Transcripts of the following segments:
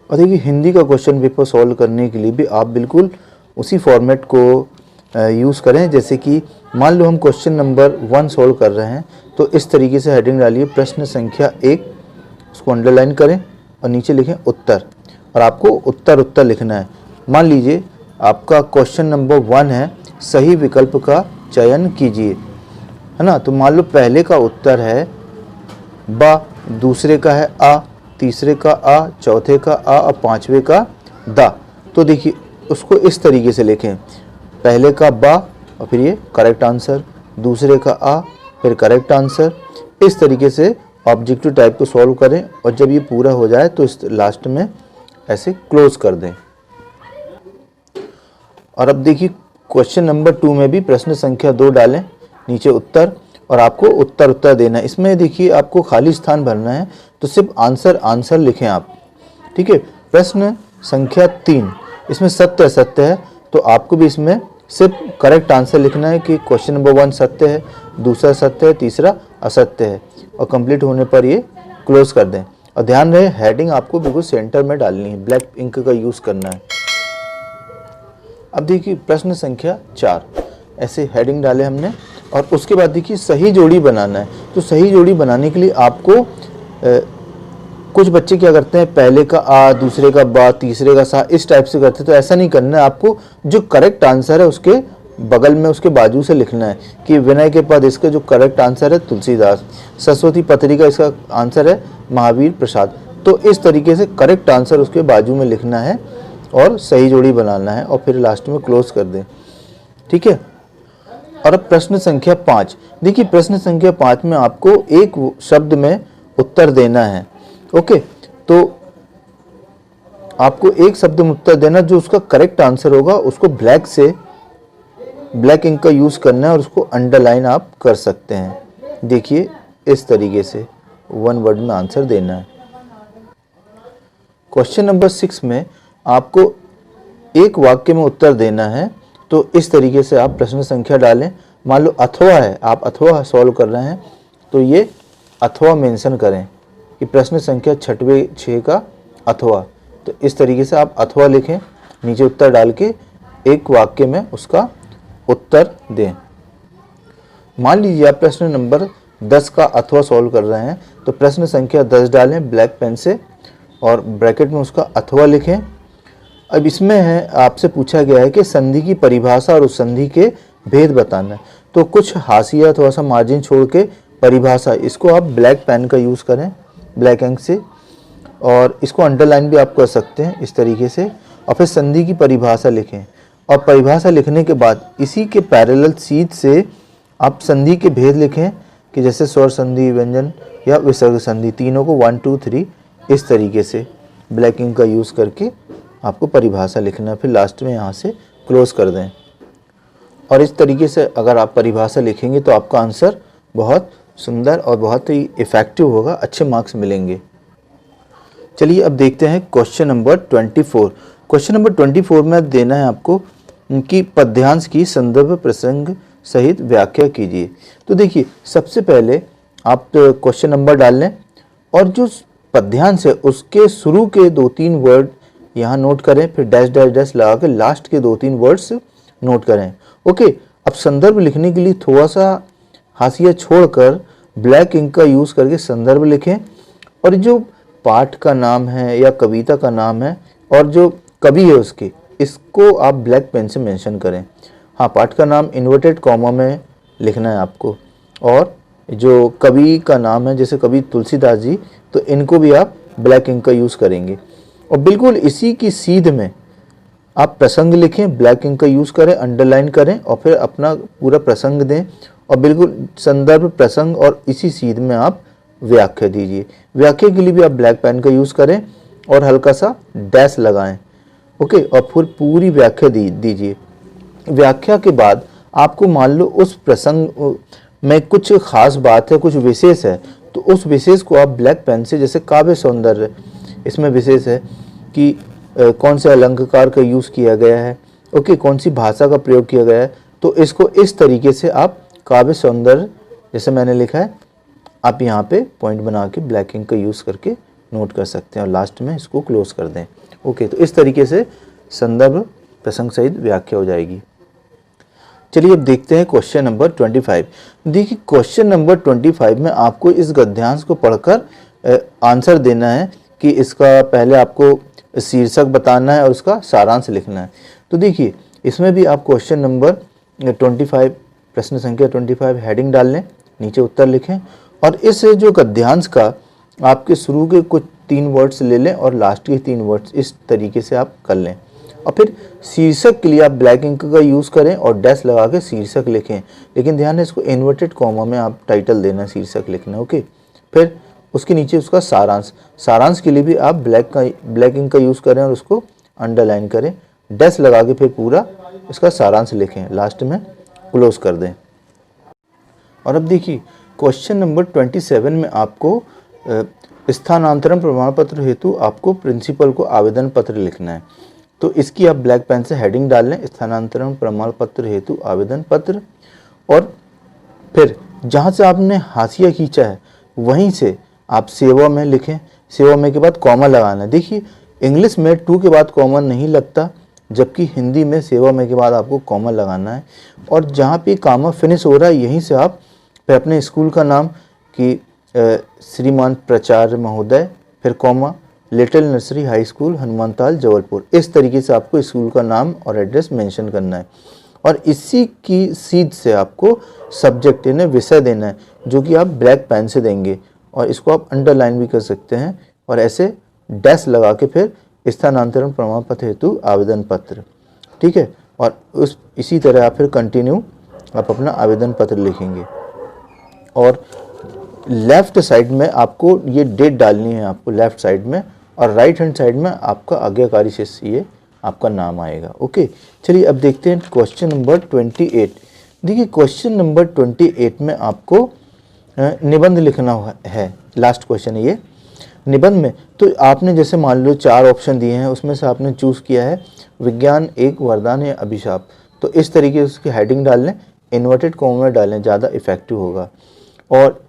और देखिए हिंदी का क्वेश्चन पेपर सॉल्व करने के लिए भी आप बिल्कुल उसी फॉर्मेट को यूज़ करें। जैसे कि मान लो हम क्वेश्चन नंबर 1 सॉल्व कर रहे हैं, तो इस तरीके से हेडिंग डालिए प्रश्न संख्या 1, उसको अंडरलाइन करें और नीचे लिखें उत्तर, और आपको उत्तर लिखना है। मान लीजिए आपका क्वेश्चन नंबर 1 है सही विकल्प का चयन कीजिए, है ना। तो मान लो पहले का उत्तर है बा, दूसरे का है आ, तीसरे का आ, चौथे का आ और पांचवे का दा। तो देखिए उसको इस तरीके से लिखें, पहले का बा और फिर ये करेक्ट आंसर, दूसरे का आ फिर करेक्ट आंसर। इस तरीके से ऑब्जेक्टिव टाइप को सॉल्व करें और जब ये पूरा हो जाए तो इस लास्ट में ऐसे क्लोज कर दें। और अब देखिए क्वेश्चन नंबर 2 में भी प्रश्न संख्या 2 डालें, नीचे उत्तर, और आपको उत्तर देना है। इसमें देखिए आपको खाली स्थान भरना है, तो सिर्फ आंसर लिखें आप, ठीक है। प्रश्न संख्या 3, इसमें सत्य है, तो आपको भी इसमें सिर्फ करेक्ट आंसर लिखना है कि क्वेश्चन नंबर 1 सत्य है, दूसरा सत्य है, तीसरा असत्य है, और कंप्लीट होने पर ये क्लोज कर दें। और ध्यान रहे हेडिंग आपको बिल्कुल सेंटर में डालनी है, ब्लैक इंक का यूज़ करना है। अब देखिए प्रश्न संख्या 4, ऐसे हेडिंग डाले हमने, और उसके बाद देखिए सही जोड़ी बनाना है। तो सही जोड़ी बनाने के लिए आपको कुछ बच्चे क्या करते हैं, पहले का आ, दूसरे का बा, तीसरे का सा, इस टाइप से करते हैं। तो ऐसा नहीं करना है, आपको जो करेक्ट आंसर है उसके बगल में, उसके बाजू से लिखना है कि विनय के पद इसका जो करेक्ट आंसर है तुलसीदास, सरस्वती पत्रिका इसका आंसर है महावीर प्रसाद। तो इस तरीके से करेक्ट आंसर उसके बाजू में लिखना है और सही जोड़ी बनाना है, और फिर लास्ट में क्लोज कर दें, ठीक है। और अब प्रश्न संख्या 5, देखिए प्रश्न संख्या 5 में आपको एक शब्द में उत्तर देना है, ओके। तो आपको एक शब्द में उत्तर देना, जो उसका करेक्ट आंसर होगा उसको ब्लैक इंक का यूज करना है, और उसको अंडरलाइन आप कर सकते हैं। देखिए इस तरीके से 1 वर्ड में आंसर देना है। क्वेश्चन नंबर 6 में आपको एक वाक्य में उत्तर देना है, तो इस तरीके से आप प्रश्न संख्या डालें। मान लो अथवा है, आप अथवा सॉल्व कर रहे हैं, तो ये अथवा मेंशन करें कि प्रश्न संख्या 6 का अथवा। तो इस तरीके से आप अथवा लिखें, नीचे उत्तर डाल के एक वाक्य में उसका उत्तर दें। मान लीजिए आप प्रश्न नंबर 10 का अथवा सॉल्व कर रहे हैं, तो प्रश्न संख्या 10 डालें ब्लैक पेन से और ब्रैकेट में उसका अथवा लिखें। अब इसमें है आपसे पूछा गया है कि संधि की परिभाषा और उस संधि के भेद बताना है। तो कुछ हाशिया, थोड़ा सा मार्जिन छोड़ के परिभाषा, इसको आप ब्लैक पेन का यूज़ करें ब्लैक इंक से, और इसको अंडरलाइन भी आप कर सकते हैं इस तरीके से। और फिर संधि की परिभाषा लिखें, और परिभाषा लिखने के बाद इसी के पैरेलल सीध से आप संधि के भेद लिखें कि जैसे स्वर संधि, व्यंजन या विसर्ग संधि, तीनों को 1 2 3 इस तरीके से ब्लैक इंक का यूज़ करके आपको परिभाषा लिखना है। फिर लास्ट में यहाँ से क्लोज कर दें, और इस तरीके से अगर आप परिभाषा लिखेंगे तो आपका आंसर बहुत सुंदर और बहुत ही इफ़ेक्टिव होगा, अच्छे मार्क्स मिलेंगे। चलिए अब देखते हैं क्वेश्चन नंबर 24। क्वेश्चन नंबर 24 में देना है आपको कि पद्यांश की संदर्भ प्रसंग सहित व्याख्या कीजिए। तो देखिए सबसे पहले आप क्वेश्चन नंबर डाल लें, और जो पद्यांश है उसके शुरू के 2-3 वर्ड यहाँ नोट करें, फिर डैश डैश डैश लगा के लास्ट के 2-3 वर्ड्स नोट करें, ओके। अब संदर्भ लिखने के लिए थोड़ा सा हाशिया छोड़कर ब्लैक इंक का यूज़ करके संदर्भ लिखें, और जो पाठ का नाम है या कविता का नाम है और जो कवि है उसके, इसको आप ब्लैक पेन से मेंशन करें। हाँ, पाठ का नाम इन्वर्टेड कॉमा में लिखना है आपको, और जो कवि का नाम है जैसे कवि तुलसीदास जी, तो इनको भी आप ब्लैक इंक का यूज़ करेंगे। और बिल्कुल इसी की सीध में आप प्रसंग लिखें, ब्लैक इंक का यूज़ करें, अंडरलाइन करें, और फिर अपना पूरा प्रसंग दें, और बिल्कुल संदर्भ, प्रसंग और इसी सीध में आप व्याख्या दीजिए। व्याख्या के लिए भी आप ब्लैक पेन का यूज़ करें और हल्का सा डैश लगाएं, ओके, और फिर पूरी व्याख्या दीजिए। व्याख्या के बाद आपको मान लो उस प्रसंग में कुछ खास बात है, कुछ विशेष है, तो उस विशेष को आप ब्लैक पेन से, जैसे काव्य सौंदर्य, इसमें विशेष है कि कौन से अलंकार का यूज़ किया गया है, ओके, कौन सी भाषा का प्रयोग किया गया है, तो इसको इस तरीके से आप काव्य सौंदर्य जैसे मैंने लिखा है, आप यहाँ पे पॉइंट बना के ब्लैक इंक का यूज़ करके नोट कर सकते हैं और लास्ट में इसको क्लोज कर दें। ओके, तो इस तरीके से संदर्भ प्रसंग सहित व्याख्या हो जाएगी। चलिए अब देखते हैं क्वेश्चन नंबर 25। देखिए क्वेश्चन नंबर 25 में आपको इस गद्यांश को पढ़कर आंसर देना है कि इसका पहले आपको शीर्षक बताना है और उसका सारांश लिखना है। तो देखिए इसमें भी आप क्वेश्चन नंबर 25 प्रश्न संख्या 25 हेडिंग डाल लें, नीचे उत्तर लिखें और इस जो गद्यांश का आपके शुरू के कुछ 3 वर्ड्स ले लें और लास्ट के 3 वर्ड्स इस तरीके से आप कर लें। और फिर शीर्षक के लिए आप ब्लैक इंक का यूज़ करें और डैश लगा के शीर्षक लिखें, लेकिन ध्यान है इसको इन्वर्टेड कॉमा में आप टाइटल देना, शीर्षक लिखना। ओके, फिर उसके नीचे उसका सारांश के लिए भी आप ब्लैक इंक का यूज़ करें और उसको अंडरलाइन करें, डैश लगा के फिर पूरा इसका सारांश लिखें, लास्ट में क्लोज कर दें। और अब देखिए क्वेश्चन नंबर 27 में आपको स्थानांतरण प्रमाण पत्र हेतु आपको प्रिंसिपल को आवेदन पत्र लिखना है। तो इसकी आप ब्लैक पेन से हेडिंग डाल लें, स्थानांतरण प्रमाण पत्र हेतु आवेदन पत्र, और फिर जहाँ से आपने हाशिया खींचा है वहीं से आप सेवा में लिखें। सेवा में के बाद कॉमा लगाना है। देखिए इंग्लिश में टू के बाद कॉमा नहीं लगता, जबकि हिंदी में सेवा में के बाद आपको कॉमा लगाना है। और जहाँ पे कॉमा फिनिश हो रहा है यहीं से आप फिर अपने स्कूल का नाम कि श्रीमान प्राचार्य महोदय, फिर comma little nursery high school Hanumantal Jabalpur, इस तरीके से आपको स्कूल का नाम और एड्रेस मेंशन करना है। और इसी की सीध से आपको सब्जेक्ट यानी विषय देना है, जो कि आप ब्लैक पेन से देंगे और इसको आप अंडरलाइन भी कर सकते हैं और ऐसे डैश लगा के फिर स्थानांतरण प्रमाण पत्र हेतु आवेदन पत्र, ठीक है। और इसी तरह आप फिर कंटिन्यू आप अपना आवेदन पत्र लिखेंगे और लेफ्ट साइड में आपको ये डेट डालनी है आपको लेफ्ट साइड में, और राइट हैंड साइड में आपका आज्ञाकारी शिष्य ये आपका नाम आएगा। ओके, चलिए अब देखते हैं क्वेश्चन नंबर 28। देखिए क्वेश्चन नंबर 28 में आपको निबंध लिखना है, लास्ट क्वेश्चन है ये निबंध में। तो आपने जैसे मान लो 4 ऑप्शन दिए हैं, उसमें से आपने चूज़ किया है विज्ञान एक वरदान या अभिशाप। तो इस तरीके से उसकी हेडिंग डाल लें, इन्वर्टेड कॉमा में डालें, ज़्यादा इफेक्टिव होगा। और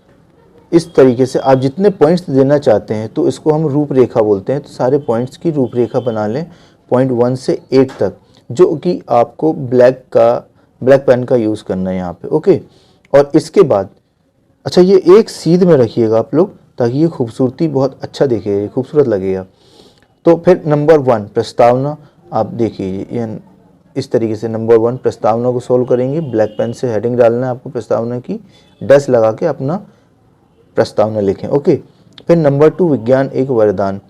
इस तरीके से आप जितने पॉइंट्स देना चाहते हैं तो इसको हम रूपरेखा बोलते हैं। तो सारे पॉइंट्स की रूपरेखा बना लें पॉइंट 1 से 8 तक, जो कि आपको ब्लैक पेन का यूज़ करना है यहाँ पे। ओके, और इसके बाद अच्छा ये एक सीध में रखिएगा आप लोग, ताकि ये खूबसूरती बहुत अच्छा दिखेगा, खूबसूरत लगेगा। तो फिर नंबर 1 प्रस्तावना, आप देखिए ये इस तरीके से नंबर 1 प्रस्तावना को सोल्व करेंगे। ब्लैक पेन से हेडिंग डालना है आपको प्रस्तावना की, डैश लगा के अपना प्रस्तावना लिखें। ओके, फिर नंबर 2 विज्ञान एक वरदान,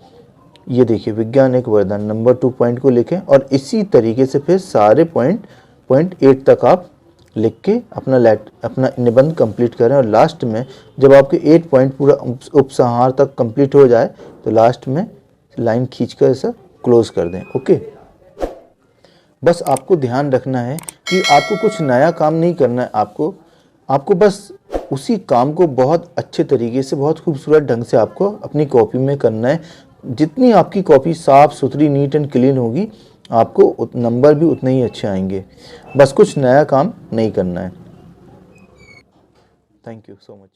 ये देखिए विज्ञान एक वरदान, नंबर 2 पॉइंट को लिखें और इसी तरीके से फिर सारे पॉइंट 8 तक आप लिख के अपना निबंध कंप्लीट करें। और लास्ट में जब आपके 8 पॉइंट पूरा उपसंहार तक कंप्लीट हो जाए तो लास्ट में लाइन खींचकर ऐसा क्लोज कर दें। ओके, बस आपको ध्यान रखना है कि आपको कुछ नया काम नहीं करना है, आपको बस उसी काम को बहुत अच्छे तरीके से, बहुत खूबसूरत ढंग से आपको अपनी कॉपी में करना है। जितनी आपकी कॉपी साफ़ सुथरी नीट एंड क्लीन होगी, आपको नंबर भी उतने ही अच्छे आएंगे। बस कुछ नया काम नहीं करना है। Thank you so much.